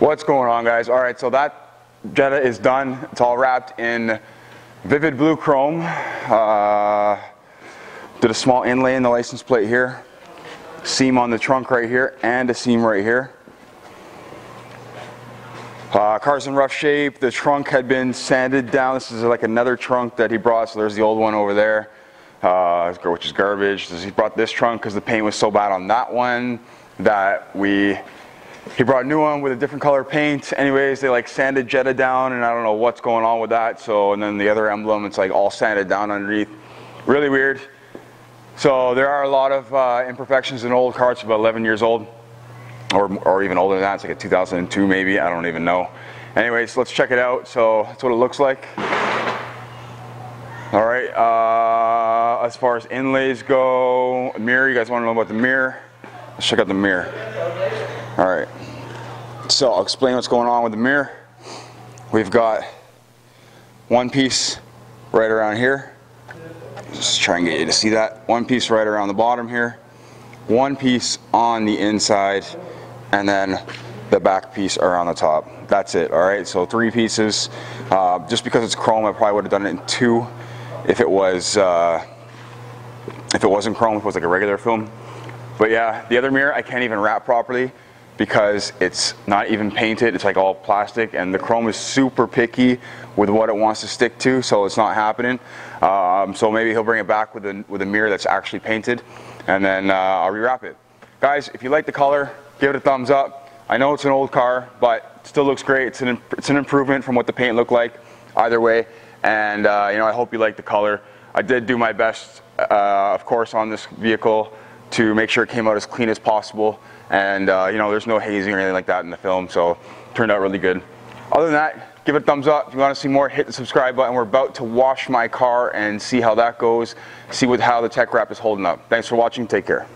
What's going on, guys? All right, so that Jetta is done. It's all wrapped in vivid blue chrome. Did a small inlay in the license plate here, seam on the trunk right here, and a seam right here. Car's in rough shape. The trunk had been sanded down. This is like another trunk that he brought, so there's the old one over there, which is garbage. He brought this trunk because the paint was so bad on that one that he brought a new one with a different color paint. Anyways, they like sanded Jetta down, and I don't know what's going on with that. So, and then the other emblem, it's like all sanded down underneath. Really weird. So there are a lot of imperfections in old cars, about 11 years old, or even older than that. It's like a 2002 maybe, I don't even know. Anyways, let's check it out. So that's what it looks like. All right, as far as inlays go, mirror, you guys want to know about the mirror? Let's check out the mirror. All right, so I'll explain what's going on with the mirror. We've got one piece right around here. Just try and get you to see that. One piece right around the bottom here, one piece on the inside, and then the back piece around the top. That's it. All right, so 3 pieces. Just because it's chrome, I probably would have done it in 2 if it wasn't chrome, if it was like a regular film. But yeah, the other mirror I can't even wrap properly because it's not even painted. It's like all plastic, and the chrome is super picky with what it wants to stick to, so it's not happening. So maybe he'll bring it back with a mirror that's actually painted, and then I'll rewrap it. Guys, if you like the color, give it a thumbs up. I know it's an old car, but it still looks great. It's an improvement from what the paint looked like either way, and you know, I hope you like the color. I did do my best, of course, on this vehicle to make sure it came out as clean as possible, and you know, there's no hazing or anything like that in the film, so it turned out really good. Other than that, give it a thumbs up. If you want to see more, hit the subscribe button. We're about to wash my car and see how that goes, see how the tech wrap is holding up. Thanks for watching. Take care.